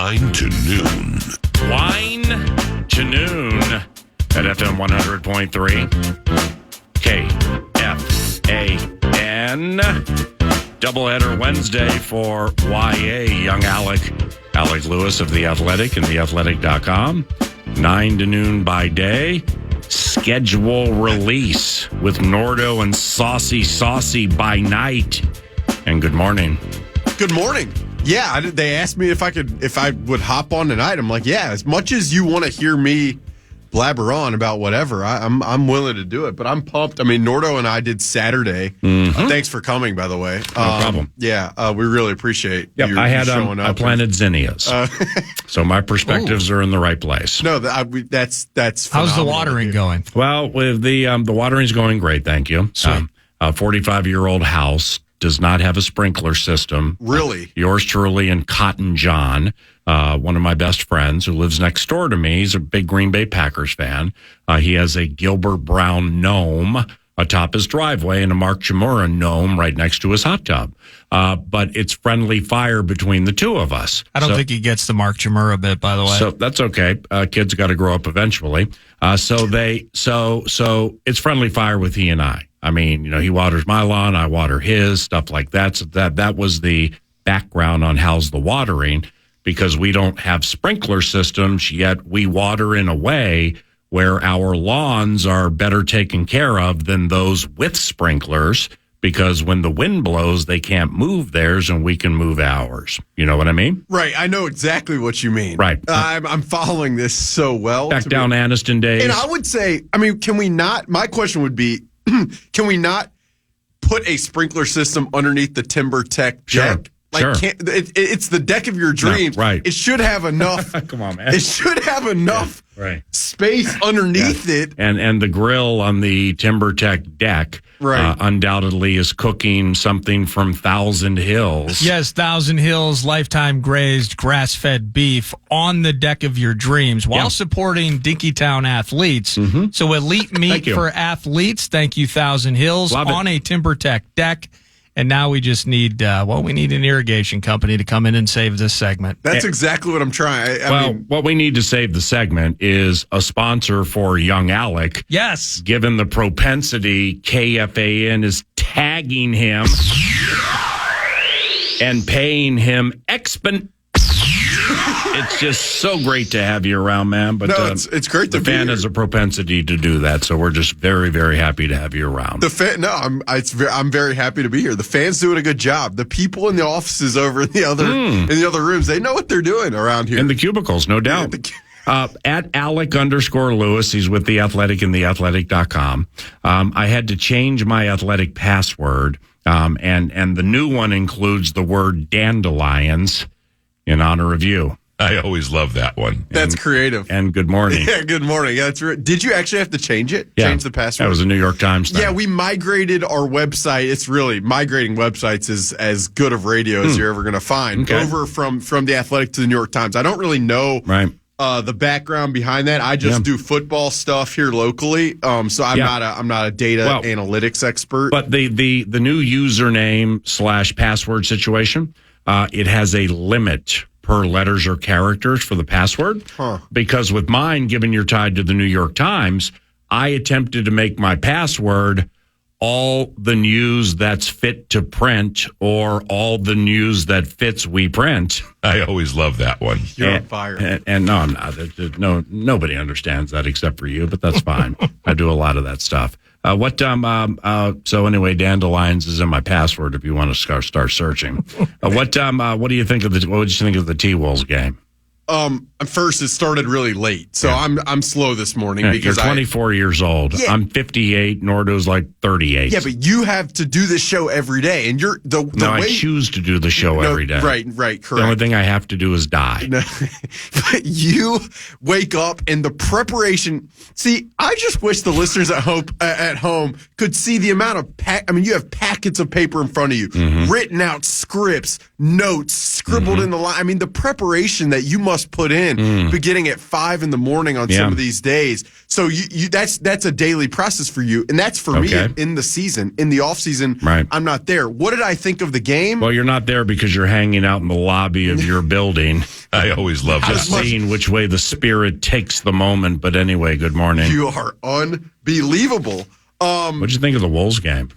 Wine to Noon. Wine to Noon at FM 100.3 KFAN. Doubleheader Wednesday for YA, young Alec Lewis of The Athletic and theathletic.com. 9 to noon by day. Schedule release with Nordo and Saucy by night. And good morning. Good morning. Yeah, they asked me if I would hop on tonight. I'm like, yeah, as much as you want to hear me blabber on about whatever, I'm willing to do it. But I'm pumped. I mean, Nordo and I did Saturday. Mm-hmm. Thanks for coming, by the way. No problem. Yeah, we really appreciate you I had showing up. I planted zinnias, so my perspectives are in the right place. No, that's how's the watering going? Well, with the watering's going great, thank you. A 45-year-old house does not have a sprinkler system. Really? Yours truly and Cotton John, one of my best friends who lives next door to me. He's a big Green Bay Packers fan. He has a Gilbert Brown gnome atop his driveway and a Mark Chimura gnome right next to his hot tub. But it's friendly fire between the two of us. I don't think he gets the Mark Chimura bit, by the way. So that's okay. Kids got to grow up eventually. So it's friendly fire with he and I. I mean, he waters my lawn, I water his, stuff like that. So that was the background on how's the watering, because we don't have sprinkler systems, yet we water in a way where our lawns are better taken care of than those with sprinklers, because when the wind blows, they can't move theirs and we can move ours. You know what I mean? Right. I know exactly what you mean. Right. I'm following this so well. Back down Aniston days. And I would say, can we not, my question would be, can we not put a sprinkler system underneath the Timber Tech deck? Sure. It's the deck of your dreams. No, right. It should have enough. Come on, man. It should have enough space underneath it. And the grill on the Timber Tech deck undoubtedly is cooking something from Thousand Hills. Yes, Thousand Hills lifetime grazed grass-fed beef on the deck of your dreams while supporting Dinkytown athletes. Mm-hmm. So elite meat for athletes. Thank you, Thousand Hills. On a Timber Tech deck. And now we just need, we need an irrigation company to come in and save this segment. That's exactly what I'm trying. What we need to save the segment is a sponsor for young Alec. Yes. Given the propensity, KFAN is tagging him and paying him It's just so great to have you around, man. But it's great to be here. The fan has a propensity to do that, so we're just very, very happy to have you around. I'm very happy to be here. The fans doing a good job. The people in the offices over in the other rooms, they know what they're doing around here. In the cubicles, no doubt. At Alec_Lewis, he's with The Athletic and theathletic.com. I had to change my Athletic password, and the new one includes the word dandelions in honor of you. I always love that one. That's creative. And good morning. Yeah, good morning. Yeah, did you actually have to change it? Yeah. Change the password? That was a New York Times thing. Yeah, we migrated our website. It's really, migrating websites is as good of radio as you're ever going to find. Okay. Over from The Athletic to the New York Times. I don't really know the background behind that. I just do football stuff here locally. So I'm not a data analytics expert. But the new username / password situation, it has a limit per letters or characters for the password. Because with mine, given you're tied to the New York Times, I attempted to make my password all the news that's fit to print or all the news that fits we print. I always love that one. You're on fire. And no, I'm not. No, nobody understands that except for you, but that's fine. I do a lot of that stuff. So anyway, dandelions is in my password if you want to start searching. What do you think of the T-Wolves game? First, it started really late, so I'm slow this morning because you're 24 years old. Yeah. I'm 58. Nordo's like 38. Yeah, but you have to do this show every day, and you're the way I choose to do the show every day. Right, correct. The only thing I have to do is die. No, but you wake up and the preparation. See, I just wish the listeners at home could see the amount of you have packets of paper in front of you, written out scripts, notes, scribbled in the line. I mean, the preparation that you must just put in, beginning at 5 a.m. on some of these days. So that's a daily process for you, and that's for me in the season. In the off season, I'm not there. What did I think of the game? Well, you're not there because you're hanging out in the lobby of your building. I always love that. Seeing which way the spirit takes the moment. But anyway, good morning. You are unbelievable. What'd you think of the Wolves game?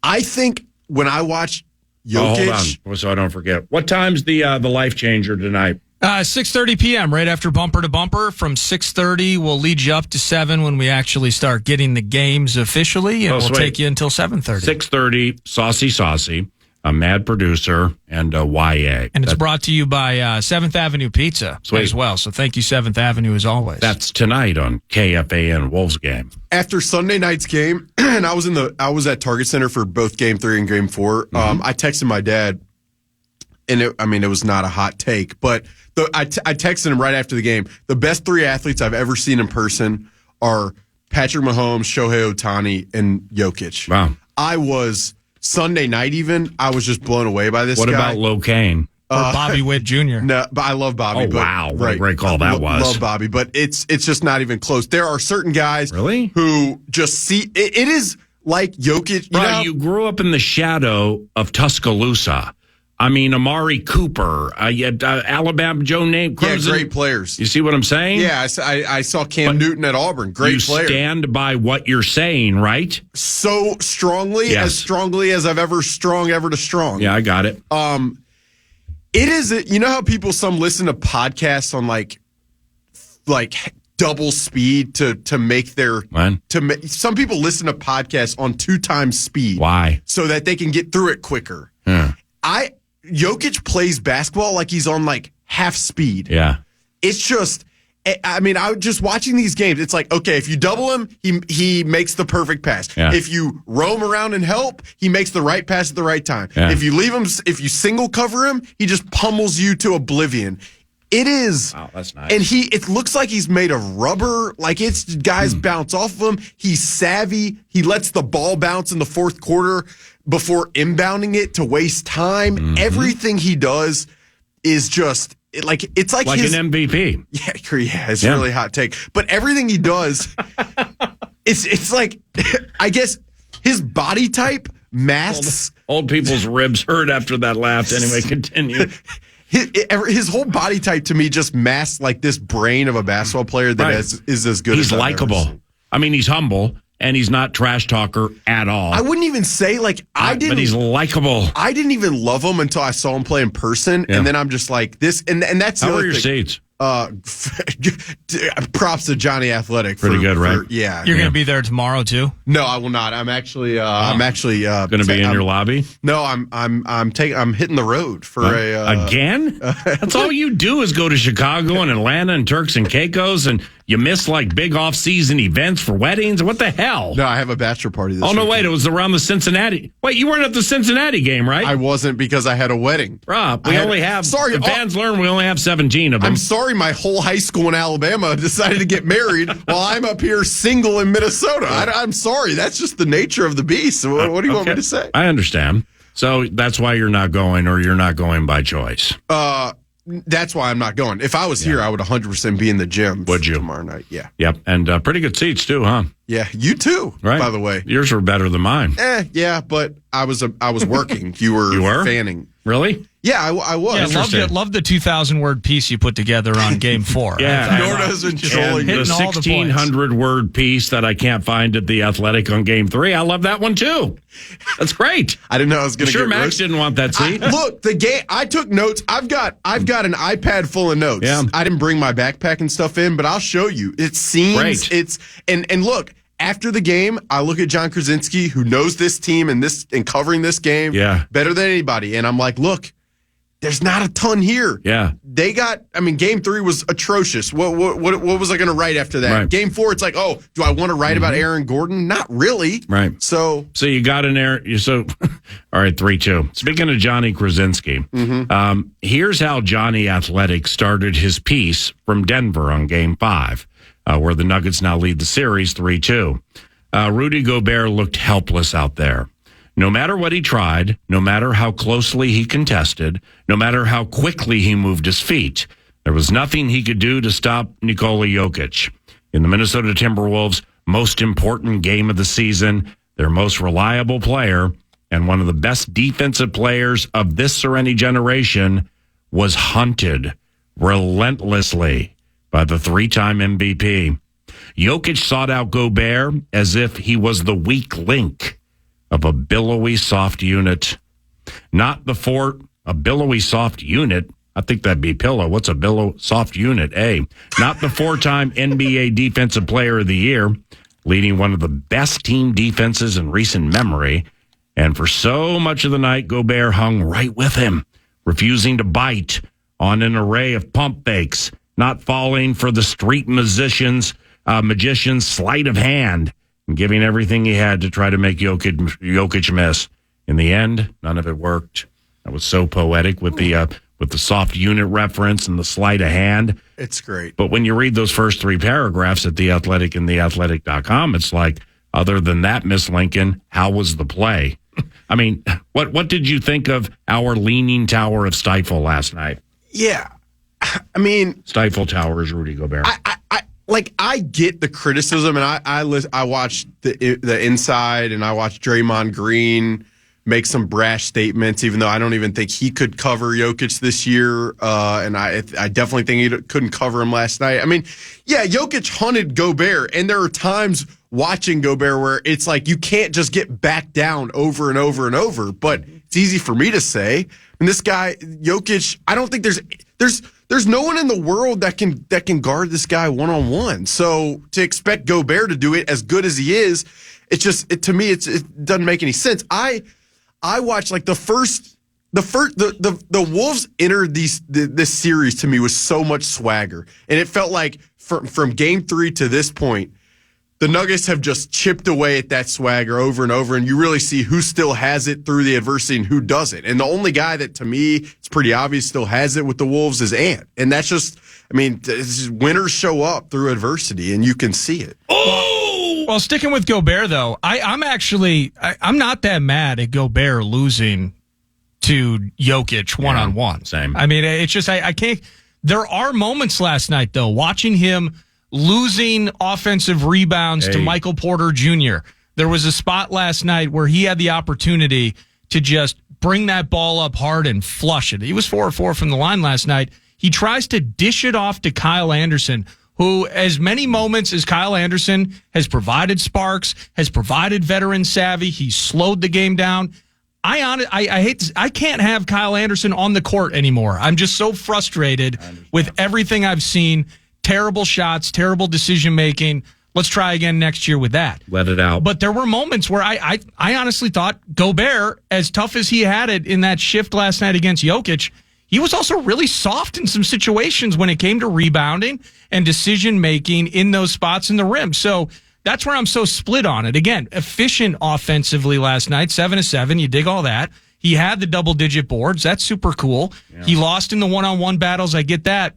I think when I watched Jokic. Hold on, so I don't forget. What time's the life changer tonight? 6:30 p.m. right after Bumper to Bumper. From 6:30, we'll lead you up to 7 when we actually start getting the games officially, and we'll take you until 7:30. 6:30, Saucy, a mad producer, and a YA. And it's brought to you by 7th Avenue Pizza as well. So thank you, 7th Avenue, as always. That's tonight on KFAN Wolves game. After Sunday night's game, and I was at Target Center for both Game 3 and Game 4. I texted my dad, and it was not a hot take, but I texted him right after the game. The best 3 athletes I've ever seen in person are Patrick Mahomes, Shohei Ohtani, and Jokic. Wow. I was Sunday night even. I was just blown away by this guy. What about Locaine? Or Bobby Witt Jr. No, but I love Bobby. Oh, wow. What a great call that was. Love Bobby, but it's just not even close. There are certain guys who just see it is like Jokic. You grew up in the shadow of Tuscaloosa. I mean, Amari Cooper, Alabama, Joe Namath. Yeah, great players. You see what I'm saying? Yeah, I saw Cam Newton at Auburn. Great player. You stand by what you're saying, right? So strongly, as strongly as I've ever to strong. Yeah, I got it. It is, you know how some listen to podcasts on like double speed to make their some people listen to podcasts on 2 times speed. Why? So that they can get through it quicker. Jokic plays basketball like he's on like half speed. Yeah. It's just, I was just watching these games. It's like, okay, if you double him, he makes the perfect pass. Yeah. If you roam around and help, he makes the right pass at the right time. Yeah. If you single cover him, he just pummels you to oblivion. It is. Wow, that's nice. And it looks like he's made of rubber. Like guys bounce off of him. He's savvy. He lets the ball bounce in the fourth quarter before inbounding it to waste time. Everything he does is just it's like an MVP. Yeah, it's really hot take. But everything he does, it's like, I guess his body type masks. Old people's ribs hurt after that laugh. Anyway, continue. His whole body type to me just masks like this brain of a basketball player that is as good as I've likable. ever seen. I mean, he's humble. And he's not trash talker at all. I wouldn't even say but he's likable. I didn't even love him until I saw him play in person, and then I'm just like this. And that's how are your seats? Props to Johnny Athletic. Pretty good, right? Yeah, you're going to be there tomorrow too. No, I will not. I'm actually going to be in your lobby. No, I'm hitting the road for again. That's all you do is go to Chicago and Atlanta and Turks and Caicos, and you miss like big off-season events for weddings. What the hell? No, I have a bachelor party. No, wait, it was around the Cincinnati. Wait, you weren't at the Cincinnati game, right? I wasn't because I had a wedding. Rob, fans learn we only have 17 of them. I'm sorry, my whole high school in Alabama decided to get married while I'm up here single in Minnesota. I'm sorry. That's just the nature of the beast. What do you want me to say? I understand. So that's why you're not going, or you're not going by choice. That's why I'm not going. If I was here, I would 100% be in the gym. Would you? Tomorrow night, yeah. Yep, and pretty good seats too, huh? Yeah, you too, right? By the way. Yours were better than mine. Yeah, but I was working. You were fanning. Really? Yeah, I was. Yeah, love the 2,000-word piece you put together on Game 4. Yeah. Norda's and trolling. The 1,600-word piece that I can't find at The Athletic on Game 3. I love that one, too. That's great. I didn't know I was going to get Max didn't want that seat. Look, the game. I took notes. I've got an iPad full of notes. Yeah. I didn't bring my backpack and stuff in, but I'll show you. It seems great. And look. After the game, I look at John Krasinski, who knows this team and covering this game better than anybody, and I'm like, look, there's not a ton here. Yeah, they got. Game 3 was atrocious. What was I going to write after that? Right. Game 4, it's like, oh, do I want to write about Aaron Gordon? Not really. Right. So you got in there. All right, 3-2. Speaking of Johnny Krasinski, here's how Johnny Athletic started his piece from Denver on Game 5. Where the Nuggets now lead the series 3-2. Rudy Gobert looked helpless out there. No matter what he tried, no matter how closely he contested, no matter how quickly he moved his feet, There was nothing he could do to stop Nikola Jokic. In the Minnesota Timberwolves' most important game of the season, their most reliable player and one of the best defensive players of this or any generation was hunted relentlessly by the 3-time MVP. Jokic sought out Gobert as if he was the weak link of a billowy soft unit. Not before a billowy soft unit. I think that'd be pillow. What's a billow soft unit? Not the 4-time NBA Defensive Player of the Year, leading one of the best team defenses in recent memory. And for so much of the night, Gobert hung right with him, refusing to bite on an array of pump fakes, not falling for the street magician's sleight of hand, and giving everything he had to try to make Jokic miss. In the end, none of it worked. That was so poetic with the soft unit reference and the sleight of hand. It's great. But when you read those first 3 paragraphs at The Athletic and theathletic.com, it's like, other than that, Miss Lincoln, how was the play? I mean, what did you think of our Leaning Tower of Stifle last night? Yeah. I mean, Stifle Tower is Rudy Gobert. I get the criticism, and I watched the inside, and I watched Draymond Green make some brash statements, even though I don't even think he could cover Jokic this year, and I definitely think he couldn't cover him last night. I mean, yeah, Jokic hunted Gobert, and there are times watching Gobert where it's like you can't just get back down over and over and over, but it's easy for me to say. And this guy, Jokic, I don't think there's no one in the world that can guard this guy one-on-one. So to expect Gobert to do it as good as he is, to me it doesn't make any sense. I watched like the Wolves entered this series to me with so much swagger, and it felt like from game 3 to this point, the Nuggets have just chipped away at that swagger over and over, and you really see who still has it through the adversity and who doesn't. And the only guy that, to me, it's pretty obvious still has it with the Wolves is Ant. And that's just, I mean, winners show up through adversity, and you can see it. Oh! Well, sticking with Gobert, though, I'm not that mad at Gobert losing to Jokic one-on-one. Yeah, same. I mean, it's just, I can't. There are moments last night, though, watching him losing offensive rebounds to Michael Porter Jr. There was a spot last night where he had the opportunity to just bring that ball up hard and flush it. He was 4-4 from the line last night. He tries to dish it off to Kyle Anderson, who, as many moments as Kyle Anderson has provided sparks, has provided veteran savvy, he's slowed the game down. I can't have Kyle Anderson on the court anymore. I'm just so frustrated with everything I've seen. Terrible shots, terrible decision-making. Let's try again next year with that. Let it out. But there were moments where I honestly thought Gobert, as tough as he had it in that shift last night against Jokic, he was also really soft in some situations when it came to rebounding and decision-making in those spots in the rim. So that's where I'm so split on it. Again, efficient offensively last night, 7-7. You dig all that. He had the double-digit boards. That's super cool. Yeah. He lost in the one-on-one battles. I get that.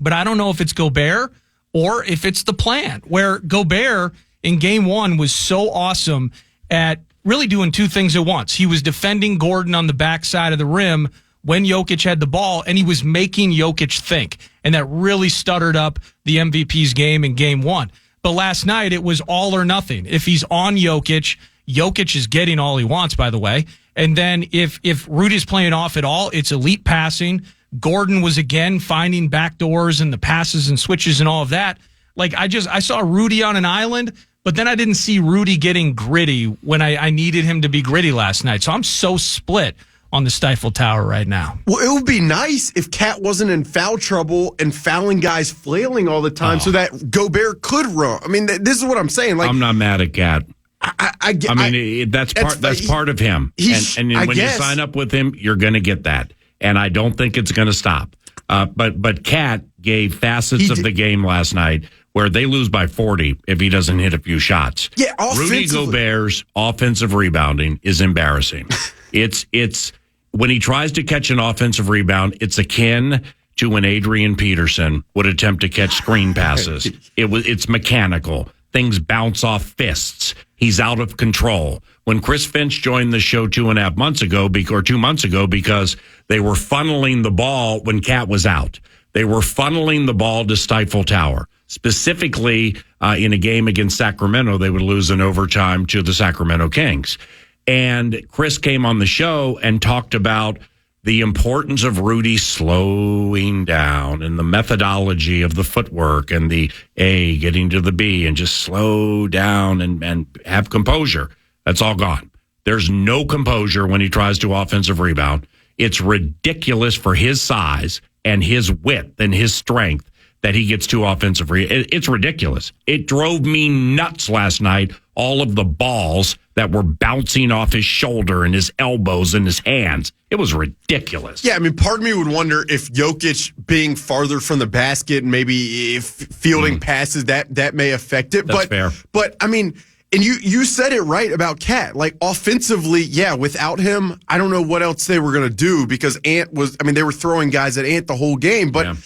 But I don't know if it's Gobert or if it's the plan, where Gobert in game 1 was so awesome at really doing 2 things at once. He was defending Gordon on the backside of the rim when Jokic had the ball, and he was making Jokic think. And that really stuttered up the MVP's game in game 1. But last night, it was all or nothing. If he's on Jokic, Jokic is getting all he wants, by the way. And then if Rudy's playing off at all, it's elite passing. Gordon was again finding backdoors and the passes and switches and all of that. Like I saw Rudy on an island, but then I didn't see Rudy getting gritty when I needed him to be gritty last night. So I'm so split on the Stifle Tower right now. Well, it would be nice if Cat wasn't in foul trouble and fouling guys flailing all the time so that Gobert could run. I mean, this is what I'm saying. Like, I'm not mad at Cat. That's part of him. And when you sign up with him, you're going to get that. And I don't think it's going to stop. But Cat gave facets of the game last night where they lose by 40 if he doesn't hit a few shots. Yeah, Rudy Gobert's offensive rebounding is embarrassing. It's when he tries to catch an offensive rebound, it's akin to when Adrian Peterson would attempt to catch screen passes. It's mechanical. Things bounce off fists. He's out of control. When Chris Finch joined the show 2.5 months ago, or 2 months ago, because they were funneling the ball when Cat was out. They were funneling the ball to Stifle Tower. Specifically, in a game against Sacramento, they would lose in overtime to the Sacramento Kings. And Chris came on the show and talked about the importance of Rudy slowing down and the methodology of the footwork and the A getting to the B and just slow down and have composure. That's all gone. There's no composure when he tries to offensive rebound. It's ridiculous for his size and his width and his strength that he gets two offensive rebounds. It's ridiculous. It drove me nuts last night, all of the balls that were bouncing off his shoulder and his elbows and his hands. It was ridiculous. Yeah, I mean, part of me would wonder if Jokic being farther from the basket and maybe if fielding passes, that may affect it. That's fair. But, I mean, and you said it right about Cat. Like, offensively, yeah, without him, I don't know what else they were going to do because Ant was, I mean, they were throwing guys at Ant the whole game. But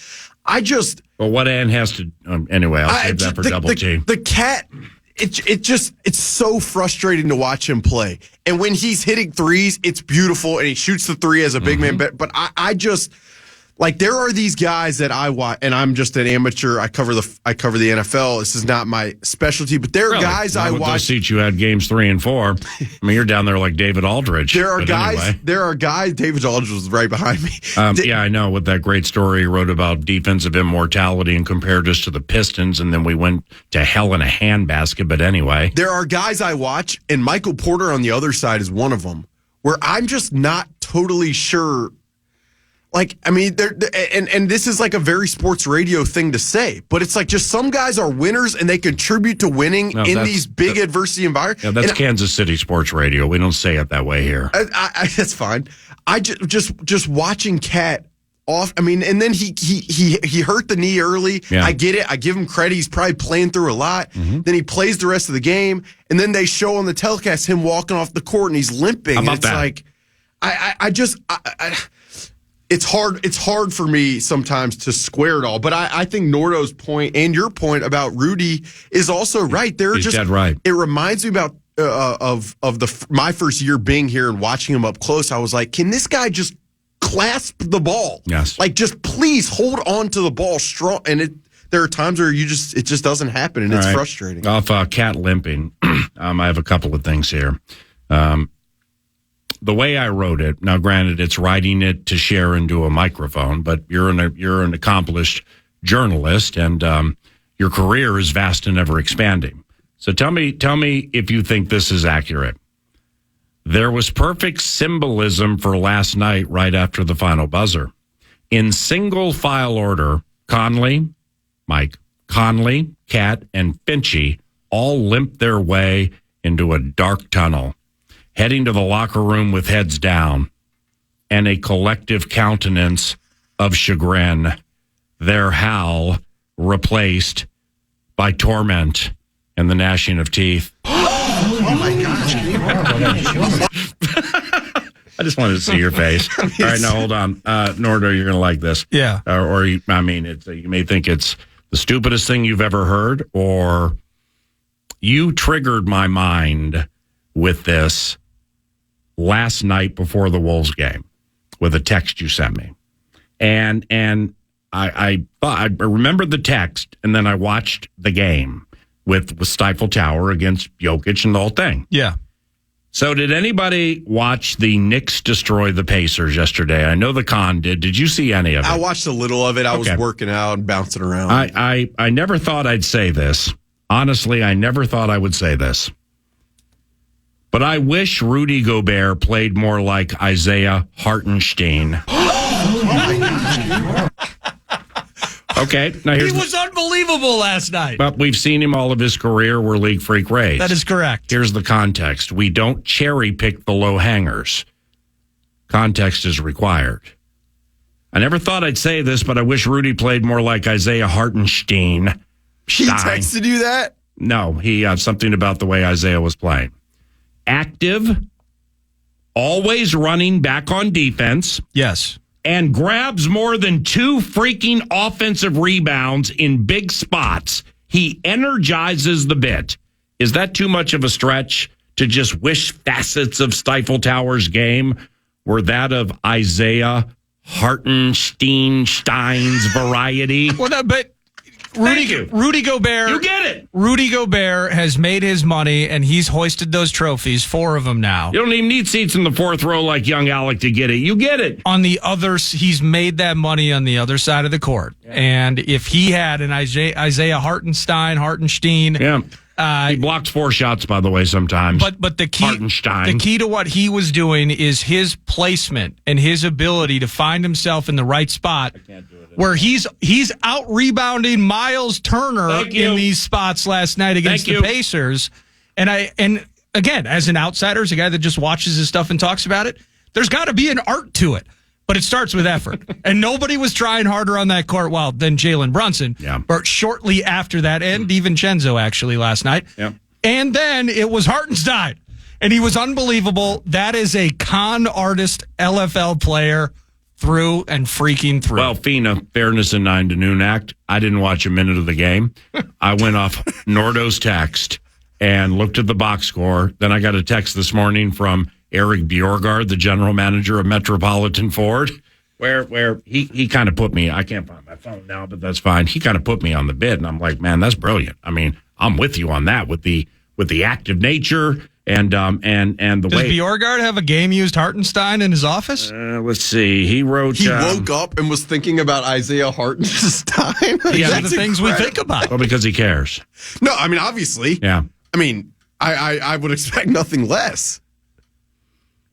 I just... Well, what Ant has to... anyway, I'll save that for Double T. The Cat... It's so frustrating to watch him play. And when he's hitting threes, it's beautiful, and he shoots the three as a big man. But I just like there are these guys that I watch, and I'm just an amateur. I cover the NFL. This is not my specialty, but there are guys I watch. Those seats you had games 3 and 4. I mean, you're down there like David Aldridge. There are guys. David Aldridge was right behind me. Yeah, I know. With that great story he wrote about defensive immortality and compared us to the Pistons, and then we went to hell in a handbasket. But anyway, there are guys I watch, and Michael Porter on the other side is one of them, where I'm just not totally sure. Like, I mean, and this is like a very sports radio thing to say, but it's like just some guys are winners and they contribute to winning in these big adversity environments. Yeah, that's Kansas City sports radio. We don't say it that way here. That's fine. I just watching Cat off. I mean, and then he hurt the knee early. Yeah. I get it. I give him credit. He's probably playing through a lot. Then he plays the rest of the game, and then they show on the telecast him walking off the court and he's limping. How about and it's that? like, It's hard for me sometimes to square it all, but I think Nordo's point and your point about Rudy is also right. He's dead right. It reminds me about of my first year being here and watching him up close. I was like, can this guy just clasp the ball? Yes. Like, just please hold on to the ball strong. And there are times where it just doesn't happen, and it's frustrating. Off Cat limping, I have a couple of things here. The way I wrote it, now granted, it's writing it to share into a microphone, but you're an accomplished journalist, and your career is vast and ever expanding. So tell me if you think this is accurate. There was perfect symbolism for last night right after the final buzzer. In single file order, Mike Conley, Cat, and Finchy all limped their way into a dark tunnel, heading to the locker room with heads down and a collective countenance of chagrin, their howl replaced by torment and the gnashing of teeth. Oh my gosh. I just wanted to see your face. All right, now hold on. Nordo, you're going to like this. Yeah. You may think it's the stupidest thing you've ever heard, or you triggered my mind with this last night before the Wolves game with a text you sent me. And I remembered the text, and then I watched the game with Stifle Tower against Jokic and the whole thing. Yeah. So did anybody watch the Knicks destroy the Pacers yesterday? I know the Con did. Did you see any of it? I watched a little of it. I was working out and bouncing around. I never thought I'd say this. Honestly, I never thought I would say this. But I wish Rudy Gobert played more like Isaiah Hartenstein. Oh my gosh. Okay. Now he was unbelievable last night. But we've seen him all of his career. We're league freak Rays. That is correct. Here's the context. We don't cherry pick the low hangers. Context is required. I never thought I'd say this, but I wish Rudy played more like Isaiah Hartenstein. He texted you that? No, he had something about the way Isaiah was playing. Active, always running back on defense. Yes. And grabs more than 2 freaking offensive rebounds in big spots. He energizes the bit. Is that too much of a stretch to just wish facets of Stifle Tower's game were that of Isaiah Hartenstein's variety. Well, no, but Rudy Gobert. You get it. Rudy Gobert has made his money, and he's hoisted those trophies, 4 of them now. You don't even need seats in the 4th row like young Alec to get it. You get it. On the other, he's made that money on the other side of the court. Yeah. And if he had an Isaiah Hartenstein. Yeah. He blocks 4 shots, by the way, sometimes. But the key to what he was doing is his placement and his ability to find himself in the right spot, where he's out rebounding Miles Turner in these spots last night against the Pacers. And again, as an outsider, as a guy that just watches his stuff and talks about it, there's got to be an art to it. But it starts with effort. And nobody was trying harder on that court than Jalen Brunson. Yeah. But shortly after that, and DiVincenzo actually last night. Yeah. And then it was Hartenstein. And he was unbelievable. That is a con artist LFL player through and freaking through. Well, Fina, fairness and 9 to noon act. I didn't watch a minute of the game. I went off Nordo's text and looked at the box score. Then I got a text this morning from Eric Bjorgaard, the general manager of Metropolitan Ford, where he kind of put me, I can't find my phone now, but that's fine. He kind of put me on the bit, and I'm like, man, that's brilliant. I mean, I'm with you on that with the active nature and the way. Does Bjorgaard have a game-used Hartenstein in his office? Let's see. He wrote. He woke up and was thinking about Isaiah Hartenstein. These are the things we think about. Well, because he cares. No, I mean, obviously. Yeah. I mean, I would expect nothing less.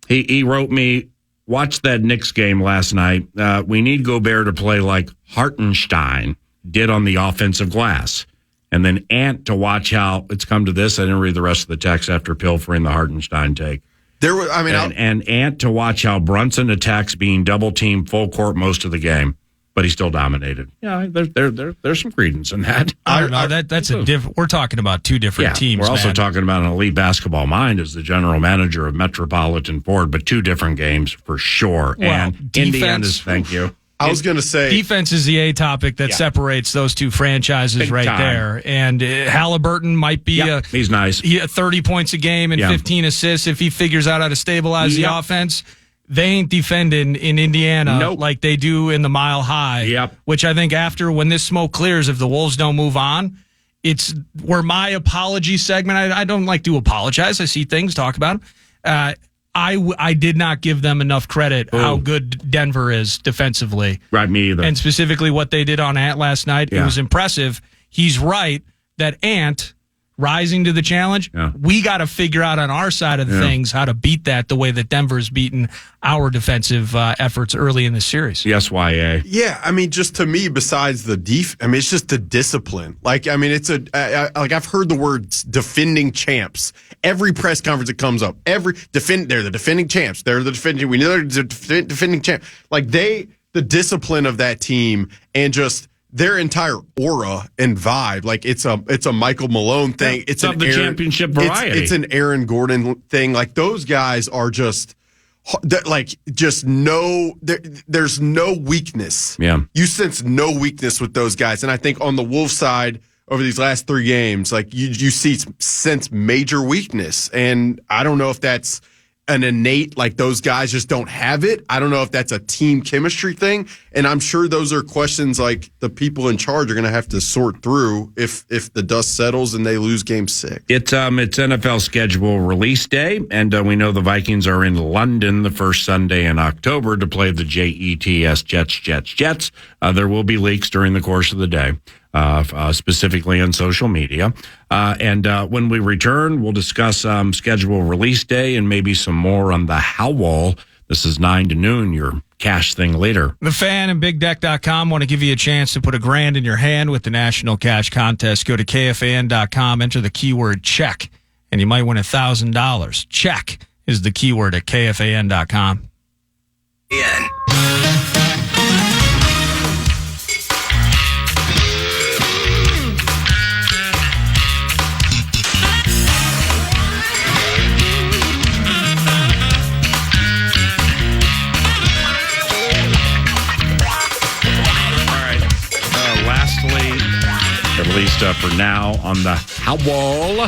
He wrote me, watch that Knicks game last night. We need Gobert to play like Hartenstein did on the offensive glass. And then Ant to watch how it's come to this. I didn't read the rest of the text after pilfering the Hartenstein take. There was, I mean, and Ant to watch how Brunson attacks being double teamed full court most of the game, but he still dominated. Yeah, there's some credence in that. I don't know. That's a different. We're talking about 2 different teams. We're also talking about an elite basketball mind as the general manager of Metropolitan Ford, but 2 different games for sure. Well, and defense, Indiana's, thank you. I was going to say defense is the A topic that separates those 2 franchises Big right time. there. And Halliburton might be he's nice. 30 points a game and 15 assists if he figures out how to stabilize the offense. They ain't defending in Indiana like they do in the Mile High, which I think after when this smoke clears, if the Wolves don't move on, it's where my apology segment, I don't like to apologize. I see things, talk about them. I did not give them enough credit how good Denver is defensively. Right, me either. And specifically what they did on Ant last night. It was impressive. He's right that Ant rising to the challenge, we got to figure out on our side of the things how to beat that the way that Denver's beaten our defensive efforts early in the series. Yes, YA. Yeah, I mean, just to me, besides the I mean, it's just the discipline. Like, I mean, it's I've heard the words defending champs. Every press conference it comes up. They're the defending champs. They're the defending. We know they're the defending champ. Like the discipline of that team and just their entire aura and vibe, like it's a Michael Malone thing. It's of the championship variety. It's an Aaron Gordon thing. Like those guys are just there's no weakness. Yeah, you sense no weakness with those guys, and I think on the Wolves side over these last 3 games, like you sense major weakness, and I don't know if that's an innate, like those guys just don't have it. I don't know if that's a team chemistry thing. And I'm sure those are questions like the people in charge are going to have to sort through if the dust settles and they lose game 6. It's NFL schedule release day. And we know the Vikings are in London the first Sunday in October to play the Jets. There will be leaks during the course of the day. Specifically on social media. And when we return, we'll discuss schedule release day and maybe some more on the Howl. This is 9 to noon, your cash thing later. The Fan and BigDeck.com want to give you a chance to put $1,000 in your hand with the National Cash Contest. Go to KFAN.com, enter the keyword check, and you might win $1,000. Check is the keyword at KFAN.com. At least for now, on the Howl,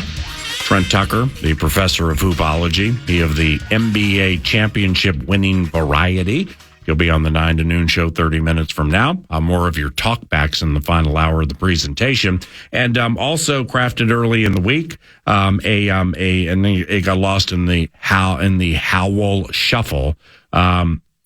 Trent Tucker, the professor of hoopology, he of the NBA championship winning variety, He'll be on the 9 to noon show 30 minutes from now. More of your talkbacks in the final hour of the presentation. And also crafted early in the week, and it got lost in the Howell Shuffle.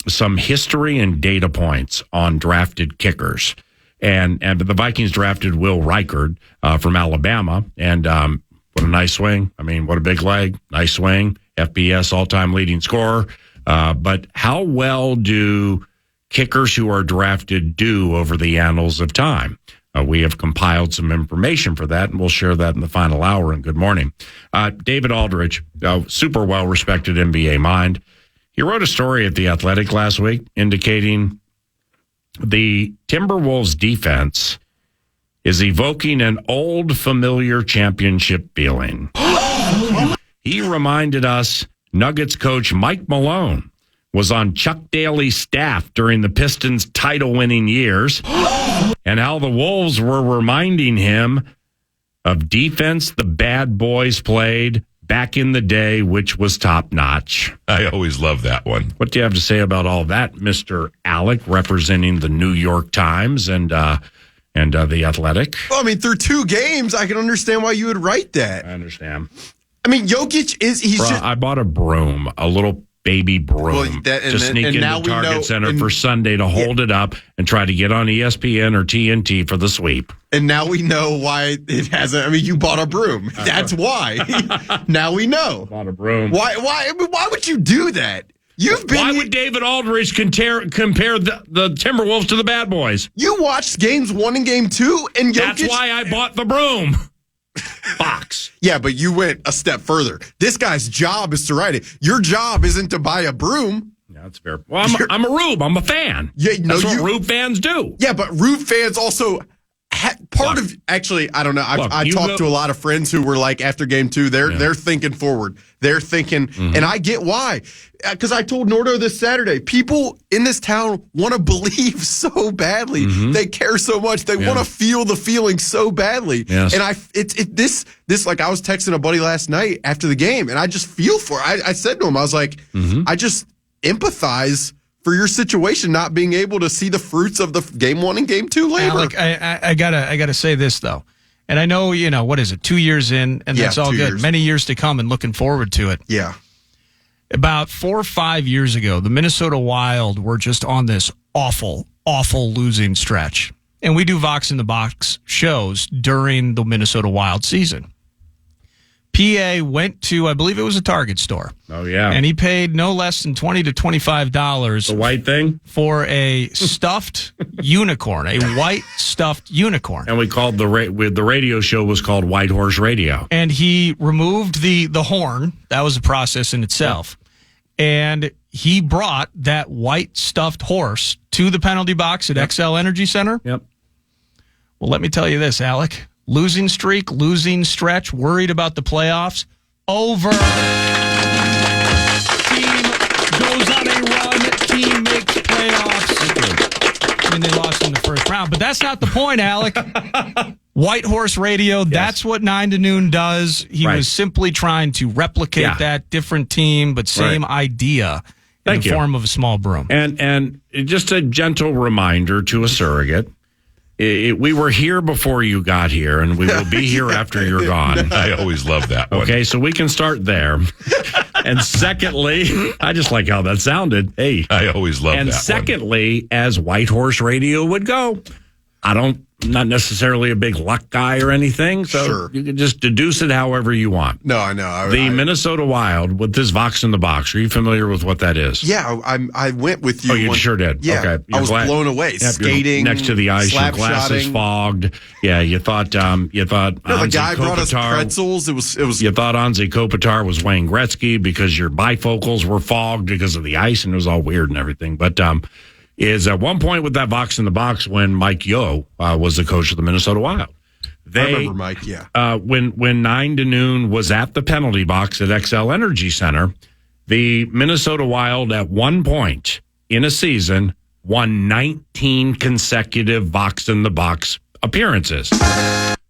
Some history and data points on drafted kickers. And the Vikings drafted Will Reichard from Alabama. And what a nice swing. I mean, what a big leg. Nice swing. FBS all-time leading scorer. But how well do kickers who are drafted do over the annals of time? We have compiled some information for that, and we'll share that in the final hour. And good morning. David Aldridge, super well-respected NBA mind. He wrote a story at The Athletic last week indicating the Timberwolves defense is evoking an old familiar championship feeling. He reminded us Nuggets coach Mike Malone was on Chuck Daly's staff during the Pistons' title-winning years, and how the Wolves were reminding him of defense the bad boys played back in the day, which was top-notch. I always love that one. What do you have to say about all that, Mr. Alec, representing the New York Times and The Athletic? Well, I mean, through 2 games, I can understand why you would write that. I understand. I mean, Jokic I bought a broom, a little baby broom, to sneak into Target Center for Sunday to hold it up and try to get on ESPN or TNT for the sweep. And now we know why it hasn't. I mean, you bought a broom. That's why. Now we know. Bought a broom. Why would you do that? Why would David Aldridge compare the Timberwolves to the bad boys? You watched games 1 and game 2, and Jokic. That's why I bought the broom. Fox. Yeah, but you went a step further. This guy's job is to write it. Your job isn't to buy a broom. Yeah, that's fair. Well, I'm a Rube. I'm a fan. Yeah, that's what Rube fans do. Yeah, but Rube fans also actually, I don't know. I talked to a lot of friends who were like, after game 2, they're thinking forward. They're thinking, and I get why. Because I told Nordo this Saturday, people in this town want to believe so badly. They care so much. They want to feel the feeling so badly. Yes. And this like, I was texting a buddy last night after the game, and I just feel for it. I said to him, I was like, I just empathize for your situation, not being able to see the fruits of the game 1 and game 2 labor. Alec, I gotta say this though, and I know, what is it, 2 years in, and that's all good. Years. Many years to come, and looking forward to it. Yeah. About 4 or 5 years ago, the Minnesota Wild were just on this awful losing stretch, and we do Vox in the Box shows during the Minnesota Wild season. PA went to, I believe it was a Target store. Oh, yeah. And he paid no less than $20 to $25. The white thing? For a stuffed unicorn, a white stuffed unicorn. And we called the radio show was called White Horse Radio. And he removed the horn. That was a process in itself. Yep. And he brought that white stuffed horse to the penalty box at XL Energy Center. Yep. Well, let me tell you this, Alec. Losing streak, losing stretch, worried about the playoffs. Over. Team goes on a run. Team makes playoffs. I mean, they lost in the first round, but that's not the point, Alec. White Horse Radio, that's what 9 to noon does. He was simply trying to replicate that different team, but same idea in the form of a small broom. And just a gentle reminder to a surrogate. We were here before you got here, and we will be here after you're gone. I always love that one. Okay, so we can start there. And secondly, I just like how that sounded. Hey, I always love that one. And secondly, as White Horse Radio would go, I'm not necessarily a big luck guy or anything, so you can just deduce it however you want. No, I know. The Minnesota Wild with this Vox in the Box. Are you familiar with what that is? Yeah, I went with you. Oh, you sure did? Yeah, okay. I was blown away. Yep, skating next to the ice, your glasses shotting. fogged. Yeah, you thought the guy brought us pretzels. It was. You thought Anze Kopitar was Wayne Gretzky because your bifocals were fogged because of the ice, and it was all weird and everything. But is at one point with that Vox in the Box when Mike Yeo was the coach of the Minnesota Wild. I remember Mike, yeah. When 9 to noon was at the penalty box at XL Energy Center, the Minnesota Wild at one point in a season won 19 consecutive Vox in the Box appearances.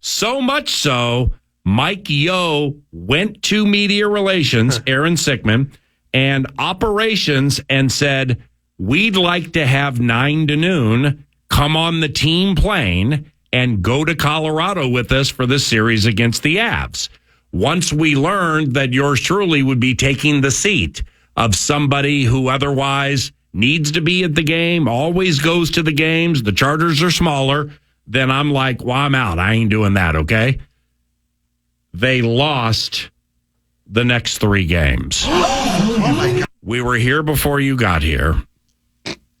So much so, Mike Yeo went to media relations, Aaron Sickman, and operations and said, we'd like to have 9 to noon come on the team plane and go to Colorado with us for this series against the Avs. Once we learned that yours truly would be taking the seat of somebody who otherwise needs to be at the game, always goes to the games, the charters are smaller, then I'm like, well, I'm out. I ain't doing that, okay? They lost the next 3 games. Oh my God. We were here before you got here,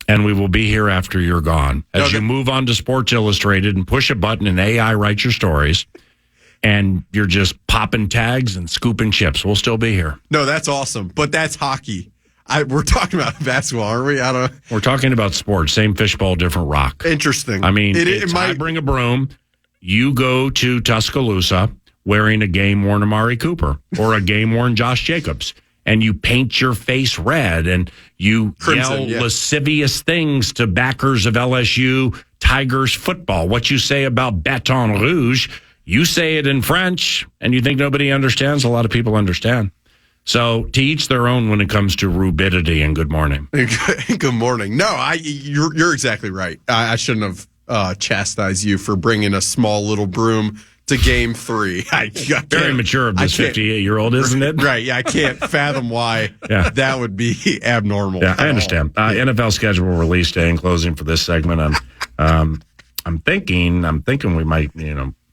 and we will be here after you're gone. As you move on to Sports Illustrated and push a button and AI writes your stories, and you're just popping tags and scooping chips, we'll still be here. No, that's awesome, but that's hockey. We're talking about basketball, aren't we? We're talking about sports. Same fishbowl, different rock. Interesting. I mean, I bring a broom. You go to Tuscaloosa wearing a game-worn Amari Cooper or a game-worn Josh Jacobs, and you paint your face red, and you yell lascivious things to backers of LSU Tigers football. What you say about Baton Rouge, you say it in French, and you think nobody understands. A lot of people understand. So to each their own when it comes to rubidity, and good morning. Good morning. No, you're exactly right. I shouldn't have chastised you for bringing a small little broom to Game 3. Very mature of this 58-year-old, isn't it? Right. Yeah, I can't fathom why that would be abnormal. Yeah, I understand. NFL schedule release day and closing for this segment. I'm thinking we might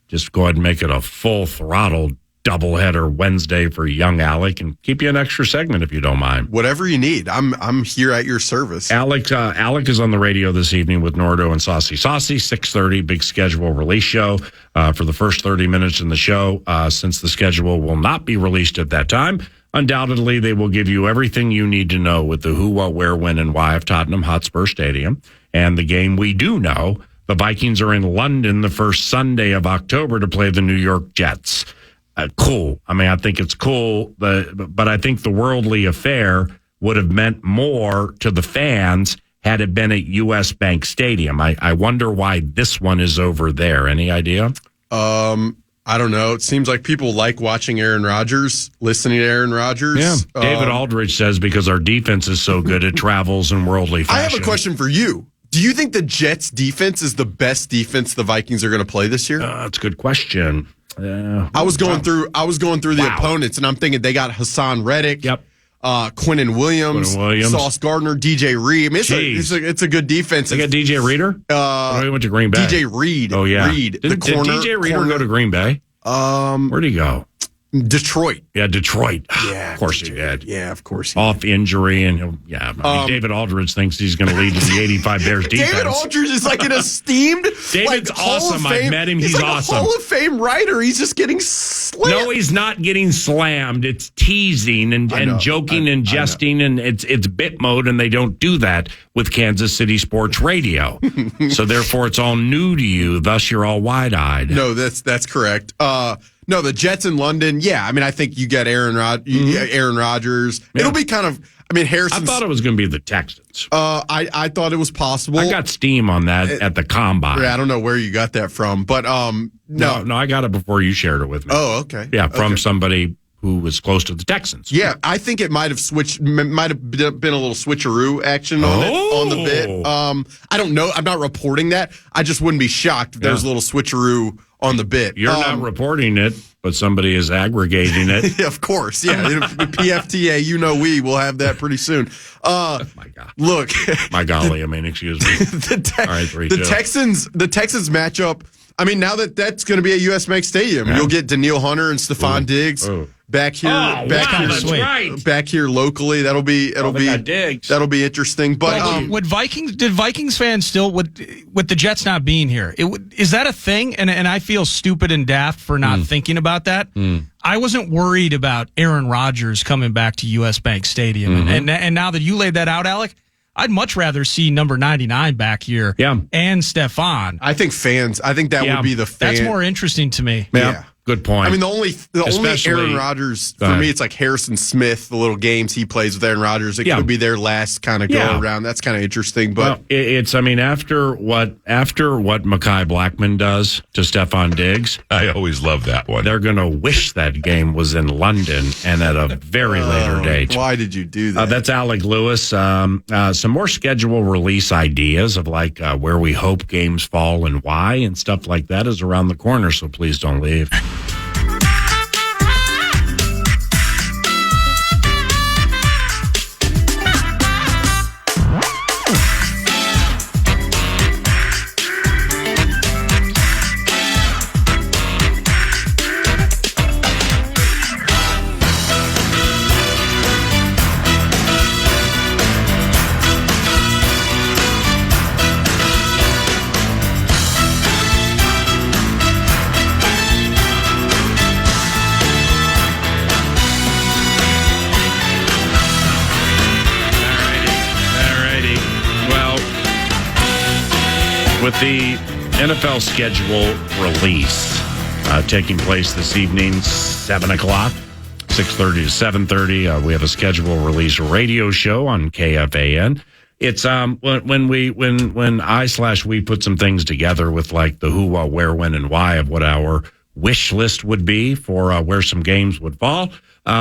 just go ahead and make it a full throttle doubleheader Wednesday for young Alec and keep you an extra segment if you don't mind. Whatever you need. I'm here at your service. Alec is on the radio this evening with Nordo and Saucy. Saucy, 6:30, big schedule release show for the first 30 minutes in the show. Since the schedule will not be released at that time, undoubtedly they will give you everything you need to know with the who, what, where, when, and why of Tottenham Hotspur Stadium. And the game we do know, the Vikings are in London the first Sunday of October to play the New York Jets. Cool. I mean, I think it's cool, but I think the worldly affair would have meant more to the fans had it been at U.S. Bank Stadium. I wonder why this one is over there. Any idea? I don't know. It seems like people like watching Aaron Rodgers, listening to Aaron Rodgers. Yeah. David Aldridge says because our defense is so good, it travels in worldly fashion. I have a question for you. Do you think the Jets' defense is the best defense the Vikings are going to play this year? That's a good question. I was going through the opponents, and I'm thinking they got Hassan Reddick, Quinnen Williams, Sauce Gardner, DJ Reed. I mean, it's a good defense. They got DJ Reader? He went to Green Bay. DJ Reed. Oh, yeah. Reed, did DJ Reader go to Green Bay? Where'd he go? Detroit. Yeah, Detroit. Yeah, of course he did. Yeah, of course he Off injury, and David Aldridge thinks he's going to lead to the 85 Bears defense. David Aldridge is like an esteemed David's awesome. I've met him. He's awesome. A Hall of Fame writer. He's just getting slammed. No, he's not getting slammed. It's teasing and joking and jesting, and it's bit mode, and they don't do that with Kansas City Sports Radio. So therefore, it's all new to you. Thus, you're all wide-eyed. No, that's correct. No, the Jets in London, I mean, I think you get Aaron Rodgers. Yeah. It'll be kind of, I mean, Harrison. I thought it was going to be the Texans. I thought it was possible. I got steam on that at the Combine. I don't know where you got that from, but no, I got it before you shared it with me. Oh, okay. Yeah, from somebody who was close to the Texans. Yeah, I think it might have been a little switcheroo action on the bit. I don't know. I'm not reporting that. I just wouldn't be shocked if there was a little switcheroo on the bit. You're not reporting it, but somebody is aggregating it. Of course, yeah. PFTA, we will have that pretty soon. My God. Look. My golly, I mean, excuse me. All right, the Texans matchup, I mean, now that's going to be at U.S. Bank Stadium, you'll get Danielle Hunter and Stephon Diggs back here. Back here locally. That'll be interesting. But did Vikings fans still with the Jets not being here? Is that a thing? And I feel stupid and daft for not thinking about that. I wasn't worried about Aaron Rodgers coming back to U.S. Bank Stadium, and now that you laid that out, Alec, I'd much rather see number 99 back here and Stephon. I think that would be the fan. That's more interesting to me. Yeah. Good point. I mean, the only Aaron Rodgers, for me, it's like Harrison Smith, the little games he plays with Aaron Rodgers. It could be their last kind of go around. That's kind of interesting. But I mean, after what Mekhi Blackman does to Stephon Diggs, I always love that one. They're going to wish that game was in London and at a very later date. Why did you do that? That's Alec Lewis. Some more schedule release ideas of like where we hope games fall and why and stuff like that is around the corner. So please don't leave. With the NFL schedule release taking place this evening, 7 o'clock, 6:30 to 7:30, we have a schedule release radio show on KFAN. It's when we put some things together with like the who, what, where, when, and why of what our wish list would be for where some games would fall.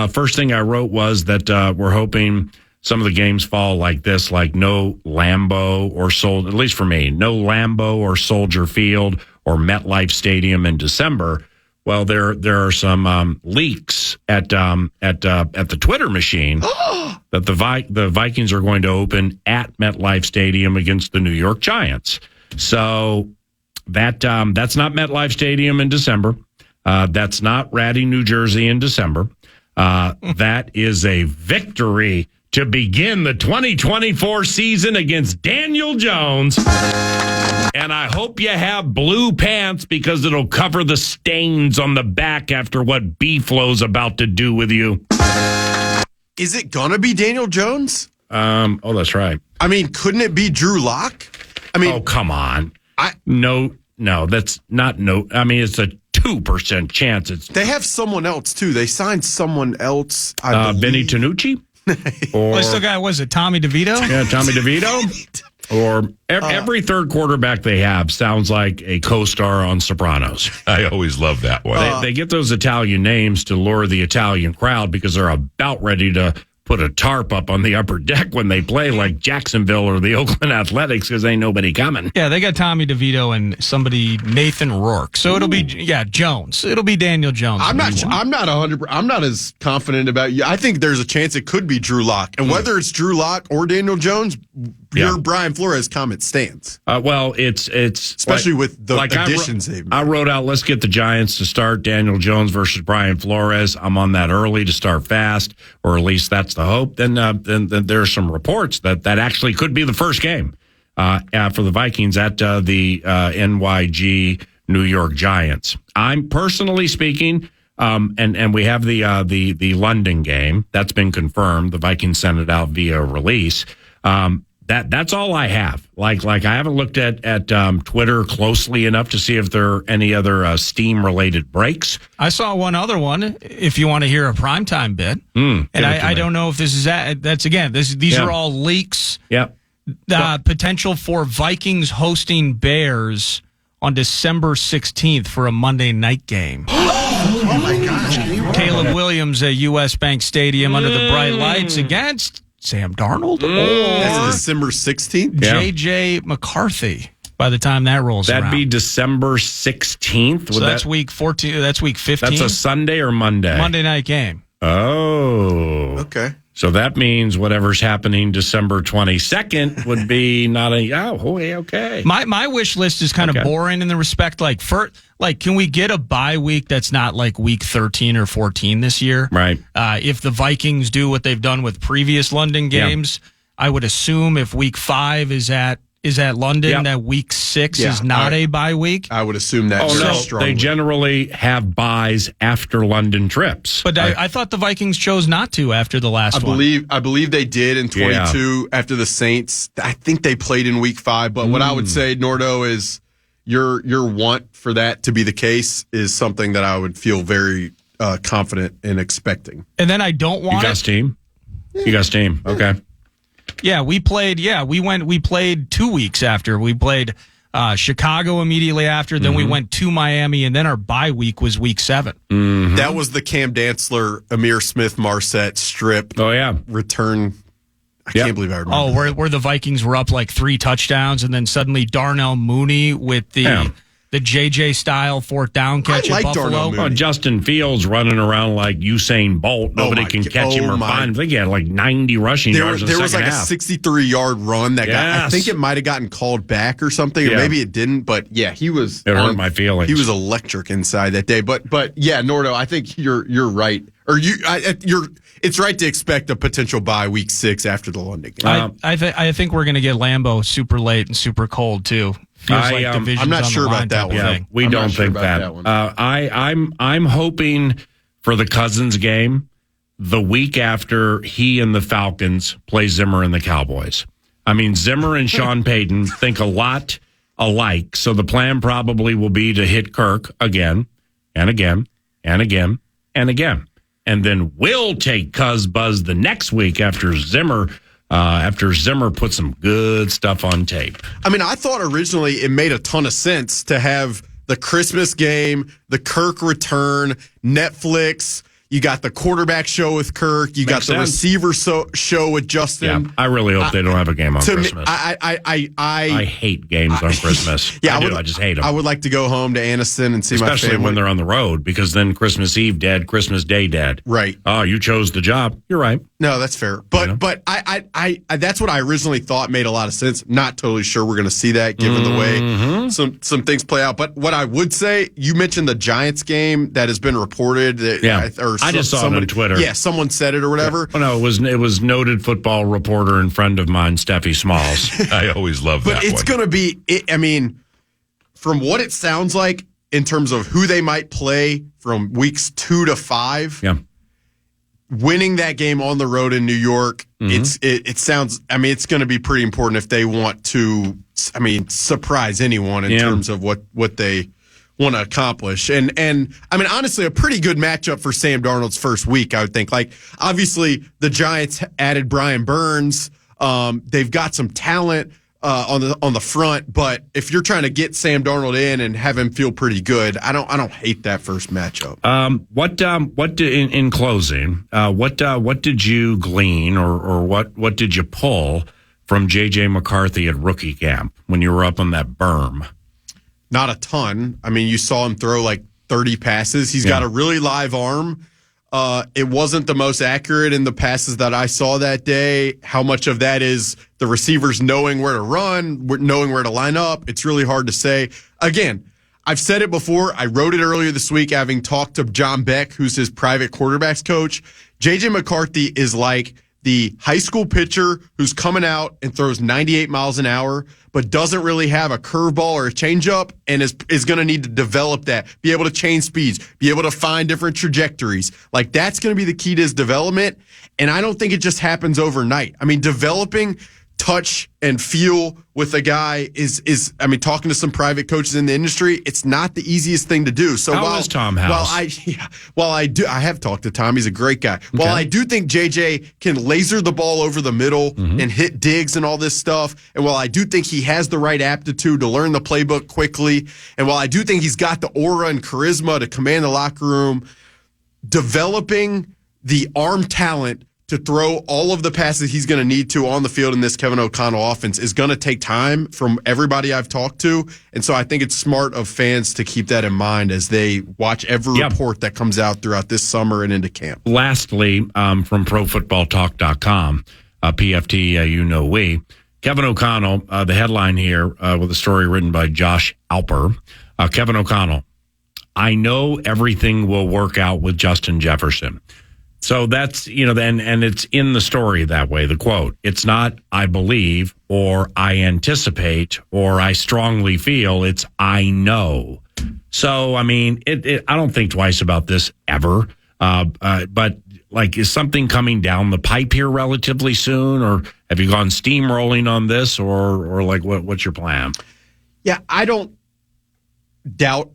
First thing I wrote was that we're hoping some of the games fall like this, like no Lambeau or at least for me, no Lambeau or Soldier Field or MetLife Stadium in December. Well, there are some leaks at the Twitter machine that the Vikings are going to open at MetLife Stadium against the New York Giants. So that's not MetLife Stadium in December. That's not Ratty, New Jersey in December. That is a victory to begin the 2024 season against Daniel Jones. And I hope you have blue pants because it'll cover the stains on the back after what B-Flow's about to do with you. Is it going to be Daniel Jones? That's right. I mean, couldn't it be Drew Lock? I mean, oh, come on. No, that's not no. I mean, it's a 2% chance. They have someone else, too. They signed someone else. Benny Tanucci? Or, they still got, was it Tommy DeVito? Yeah, Tommy DeVito. Or every third quarterback they have sounds like a co-star on Sopranos. I always love that one. They get those Italian names to lure the Italian crowd because they're about ready to put a tarp up on the upper deck when they play like Jacksonville or the Oakland Athletics because ain't nobody coming. Yeah, they got Tommy DeVito and somebody Nathan Rourke. So it'll be Jones. It'll be Daniel Jones. I'm not 100%. I'm not as confident about you. I think there's a chance it could be Drew Lock, and whether it's Drew Lock or Daniel Jones, your Brian Flores comment stands. Well, it's especially like, with the additions they've made. I wrote out, let's get the Giants to start Daniel Jones versus Brian Flores. I'm on that early to start fast, or at least that's the hope. Then there's some reports that actually could be the first game for the Vikings at the NYG New York Giants. I'm personally speaking, and we have the London game that's been confirmed. The Vikings sent it out via release. That's all I have. Like I haven't looked at Twitter closely enough to see if there are any other steam related breaks. I saw one other one. If you want to hear a primetime bit, and I don't know if this is that's again. These are all leaks. Yep. Potential for Vikings hosting Bears on December 16th for a Monday night game. Oh my gosh! Caleb Williams at U.S. Bank Stadium under the bright lights against Sam Darnold or December 16th? J.J. McCarthy by the time that rolls around. That'd be December 16th. So that's week 14. That's week 15. That's a Sunday or Monday? Monday night game. Oh. Okay. So that means whatever's happening December 22nd would be not okay. My wish list is kind of boring in the respect can we get a bye week that's not like week 13 or 14 this year? Right. If the Vikings do what they've done with previous London games, I would assume if week 5 is at London, that week 6 is not a bye week. I would assume that. They generally have byes after London trips. But I thought the Vikings chose not to after the last one. I believe they did in 22 after the Saints. I think they played in week 5. But what I would say, Nordo, is your want for that to be the case is something that I would feel very confident in expecting. And then I don't want you got steam. You got steam. Okay. Yeah, we played. Yeah, we played 2 weeks after. We played Chicago immediately after. Then we went to Miami, and then our bye week was week 7. Mm-hmm. That was the Cam Dantzler, Amir Smith, Marset strip. Oh yeah, return. I can't believe I remember. Oh, where the Vikings were up like 3 touchdowns, and then suddenly Darnell Mooney with the JJ style 4th down catch at Buffalo. Oh, Justin Fields running around like Usain Bolt. Nobody can catch him or find him. I think he had like 90 rushing yards in the second half. There was like a 63-yard run that got, I think it might have gotten called back or something, or maybe it didn't. But yeah, he was. It hurt my feelings. He was electric inside that day. But yeah, Nordo, I think you're right. Or it's right to expect a potential bye week 6 after the London game. I think we're going to get Lambeau super late and super cold too. I'm not sure about that one. Yeah, we don't think that. I'm hoping for the Cousins game the week after he and the Falcons play Zimmer and the Cowboys. I mean, Zimmer and Sean Payton think a lot alike, so the plan probably will be to hit Kirk again and again and again and again. And then we'll take Cuz Buzz the next week after Zimmer put some good stuff on tape. I mean, I thought originally it made a ton of sense to have the Christmas game, the Kirk return, Netflix. You got the quarterback show with Kirk. You got the receiver show with Justin. Yeah, I really hope they don't have a game on Christmas. Me, I hate games on Christmas. Yeah, I just hate them. I would like to go home to Anniston and see my family. Especially when they're on the road, because then Christmas Eve dead, Christmas Day dead. Right. Oh, you chose the job. You're right. No, that's fair. But I that's what I originally thought made a lot of sense. Not totally sure we're going to see that given the way some things play out. But what I would say, you mentioned the Giants game that has been reported. I just saw it on Twitter. Yeah, someone said it or whatever. Yeah. Oh, no, it was noted football reporter and friend of mine, Steffi Smalls. I always love that. But it's going to be. I mean, from what it sounds like in terms of who they might play from weeks 2 to 5. Yeah. Winning that game on the road in New York, it sounds. I mean, it's going to be pretty important if they want to. I mean, surprise anyone in terms of what they want to accomplish. And I mean, honestly, a pretty good matchup for Sam Darnold's first week, I would think. Like, obviously, the Giants added Brian Burns. They've got some talent on the front, but if you're trying to get Sam Darnold in and have him feel pretty good, I don't hate that first matchup. In closing, what did you glean or what did you pull from J.J. McCarthy at rookie camp when you were up on that berm? Not a ton. I mean, you saw him throw like 30 passes. He's got a really live arm. It wasn't the most accurate in the passes that I saw that day. How much of that is the receivers knowing where to run, knowing where to line up? It's really hard to say. Again, I've said it before. I wrote it earlier this week, having talked to John Beck, who's his private quarterbacks coach. J.J. McCarthy is like the high school pitcher who's coming out and throws 98 miles an hour, but doesn't really have a curveball or a changeup, and is going to need to develop that, be able to change speeds, be able to find different trajectories. Like, that's going to be the key to his development, and I don't think it just happens overnight. I mean, developing touch and feel with a guy is I mean, talking to some private coaches in the industry, it's not the easiest thing to do. So How is Tom House? I have talked to Tom. He's a great guy. Okay. While I do think JJ can laser the ball over the middle and hit digs and all this stuff, and while I do think he has the right aptitude to learn the playbook quickly, and while I do think he's got the aura and charisma to command the locker room, developing the arm talent to throw all of the passes he's going to need to on the field in this Kevin O'Connell offense is going to take time from everybody I've talked to. And so I think it's smart of fans to keep that in mind as they watch every report that comes out throughout this summer and into camp. Lastly, from ProFootballTalk.com, PFT, Kevin O'Connell, the headline here with a story written by Josh Alper. Kevin O'Connell, I know everything will work out with Justin Jefferson. So that's, and it's in the story that way, the quote. It's not, I believe, or I anticipate, or I strongly feel. It's, I know. So, I mean, I don't think twice about this ever. But, like, is something coming down the pipe here relatively soon? Or have you gone steamrolling on this? Or like, what's your plan? Yeah, I don't doubt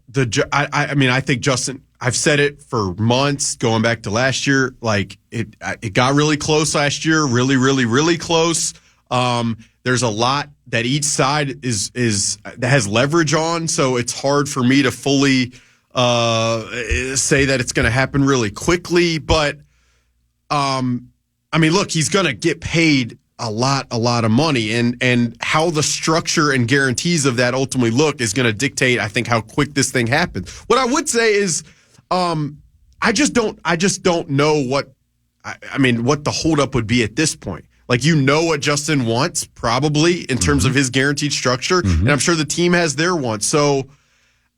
I mean, I think Justin. I've said it for months, going back to last year. Like it got really close last year, really, really, really close. There's a lot that each side is that has leverage on, so it's hard for me to fully say that it's going to happen really quickly. But I mean, look, he's going to get paid a lot of money, and how the structure and guarantees of that ultimately look is going to dictate, I think, how quick this thing happens. What I would say is, I just don't know what the holdup would be at this point. Like, you know what Justin wants, probably, in terms of his guaranteed structure, and I'm sure the team has their wants. So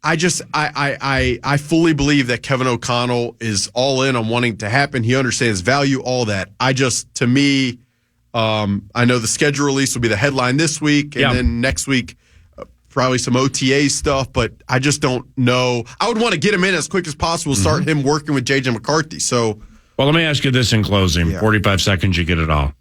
I fully believe that Kevin O'Connell is all in on wanting to happen. He understands value, all that. To me, I know the schedule release will be the headline this week, and then next week, probably some OTA stuff, but I just don't know. I would want to get him in as quick as possible, start him working with J.J. McCarthy. So, well, let me ask you this in closing. 45 seconds, you get it all.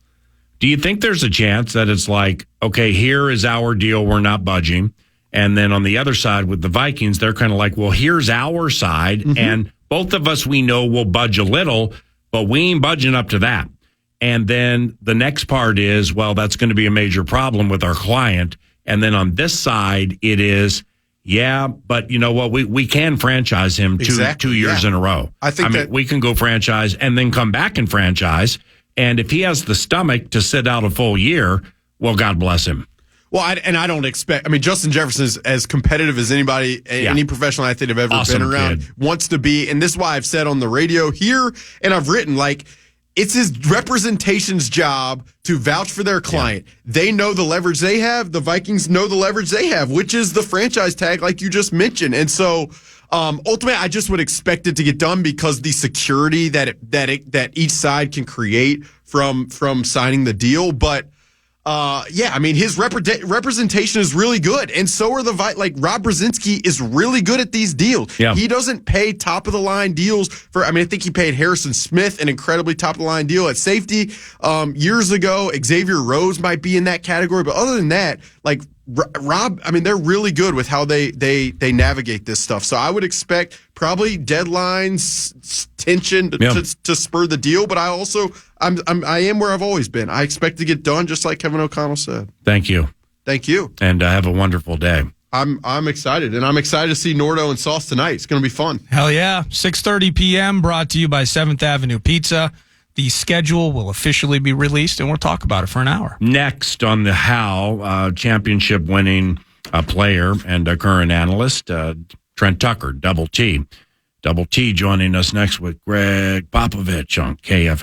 Do you think there's a chance that it's like, okay, here is our deal, we're not budging, and then on the other side with the Vikings, they're kind of like, well, here's our side, and both of us, we know will budge a little, but we ain't budging up to that. And then the next part is, well, that's going to be a major problem with our client. And then on this side, it is, but you know what? We can franchise him two years in a row. I mean, we can go franchise and then come back and franchise. And if he has the stomach to sit out a full year, well, God bless him. Well, I don't expect. I mean, Justin Jefferson is as competitive as anybody, any professional athlete I've ever been around, wants to be. And this is why I've said on the radio here, and I've written, like, it's his representation's job to vouch for their client. They know the leverage they have. The Vikings know the leverage they have, which is the franchise tag, like you just mentioned. And so, ultimately, I just would expect it to get done because the security that each side can create from signing the deal. But I mean, his representation is really good, and so are like Rob Brzezinski is really good at these deals. Yeah. He doesn't pay top of the line deals for. I mean, I think he paid Harrison Smith an incredibly top of the line deal at safety years ago. Xavier Rose might be in that category, but other than that, like Rob, I mean, they're really good with how they navigate this stuff. So I would expect probably deadlines, tension to spur the deal. But I am where I've always been. I expect to get done, just like Kevin O'Connell said. Thank you. Thank you. And have a wonderful day. I'm excited, and I'm excited to see Nordo and Sauce tonight. It's going to be fun. Hell yeah! 6:30 p.m. Brought to you by 7th Avenue Pizza. The schedule will officially be released, and we'll talk about it for an hour. Next on the How, championship-winning player and a current analyst, Trent Tucker, Double T. Double T joining us next with Greg Popovich on KFAN.